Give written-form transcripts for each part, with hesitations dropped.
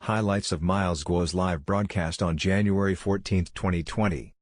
Highlights of Miles Guo's live broadcast on January 14, 2020.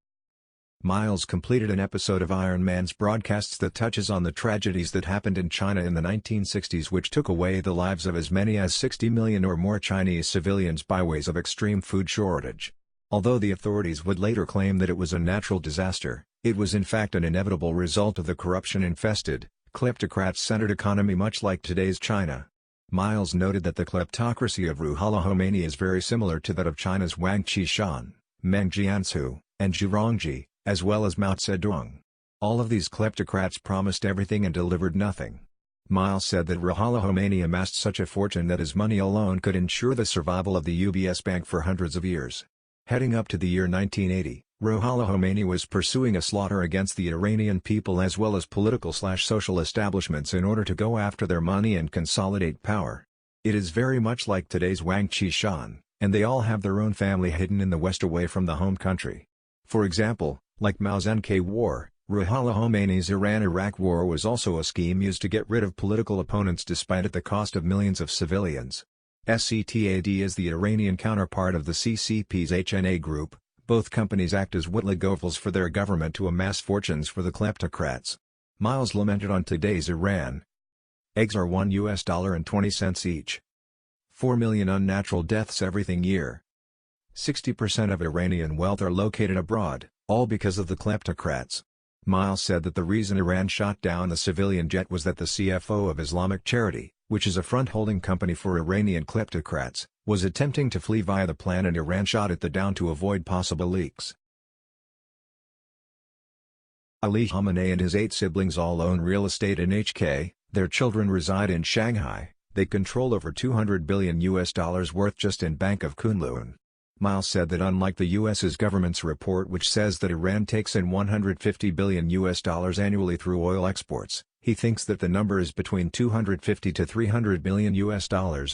Miles completed an episode of Iron Man's broadcasts that touches on the tragedies that happened in China in the 1960s, which took away the lives of as many as 60 million or more Chinese civilians by ways of extreme food shortage. Although the authorities would later claim that it was a natural disaster, it was in fact an inevitable result of the corruption-infested, kleptocrat-centered economy much like today's China. Miles noted that the kleptocracy of Ruhollah Khomeini is very similar to that of China's Wang Qishan, Meng Jianzhu, and Zhu Rongji, as well as Mao Zedong. All of these kleptocrats promised everything and delivered nothing. Miles said that Ruhollah Khomeini amassed such a fortune that his money alone could ensure the survival of the UBS Bank for hundreds of years. Heading up to the year 1980, Ruhollah Khomeini was pursuing a slaughter against the Iranian people as well as political/social establishments in order to go after their money and consolidate power. It is very much like today's Wang Qishan, and they all have their own family hidden in the West away from the home country. For example, like Mao's NK War, Ruhollah Khomeini's Iran-Iraq War was also a scheme used to get rid of political opponents despite at the cost of millions of civilians. SETAD is the Iranian counterpart of the CCP's HNA group. Both companies act as whittle-govels for their government to amass fortunes for the kleptocrats. Miles lamented on today's Iran. Eggs are $1.20 each. 4 million unnatural deaths every year. 60% of Iranian wealth are located abroad, all because of the kleptocrats. Miles said that the reason Iran shot down the civilian jet was that the CFO of Islamic Charity, which is a front-holding company for Iranian kleptocrats, was attempting to flee via the plane and Iran shot it down to avoid possible leaks. Ali Khamenei and his 8 siblings all own real estate in HK, their children reside in Shanghai, they control over $200 billion worth just in Bank of Kunlun. Miles said that unlike the U.S.'s government's report which says that Iran takes in $150 billion annually through oil exports, he thinks that the number is between $250 to $300 billion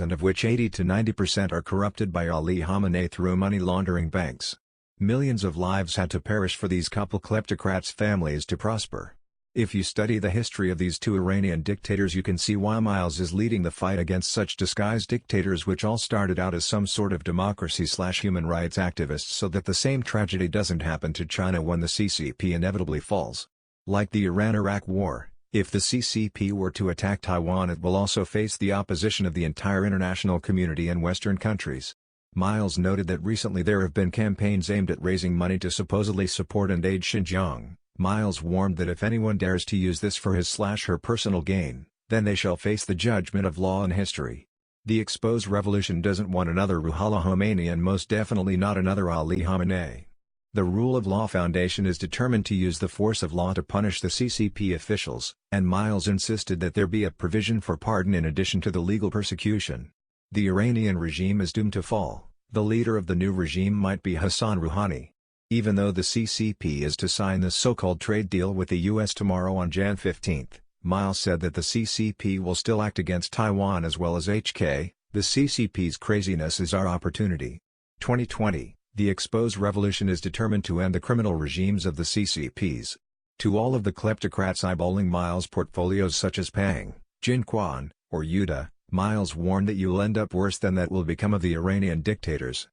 and of which 80 to 90% are corrupted by Ali Khamenei through money laundering banks. Millions of lives had to perish for these couple kleptocrats' families to prosper. If you study the history of these two Iranian dictators, you can see why Miles is leading the fight against such disguised dictators which all started out as some sort of democracy/human rights activists so that the same tragedy doesn't happen to China when the CCP inevitably falls. Like the Iran-Iraq War, if the CCP were to attack Taiwan, it will also face the opposition of the entire international community and Western countries. Miles noted that recently there have been campaigns aimed at raising money to supposedly support and aid Xinjiang. Miles warned that if anyone dares to use this for his/her personal gain, then they shall face the judgment of law and history. The exposed revolution doesn't want another Ruhollah Khomeini and most definitely not another Ali Khamenei. The Rule of Law Foundation is determined to use the force of law to punish the CCP officials, and Miles insisted that there be a provision for pardon in addition to the legal persecution. The Iranian regime is doomed to fall. The leader of the new regime might be Hassan Rouhani. Even though the CCP is to sign the so-called trade deal with the U.S. tomorrow on Jan 15, Miles said that the CCP will still act against Taiwan as well as HK. The CCP's craziness is our opportunity. 2020, the exposed revolution is determined to end the criminal regimes of the CCPs. To all of the kleptocrats eyeballing Miles' portfolios such as Pang, Jinquan, or Yuda, Miles warned that you'll end up worse than that will become of the Iranian dictators.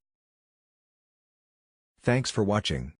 Thanks for watching.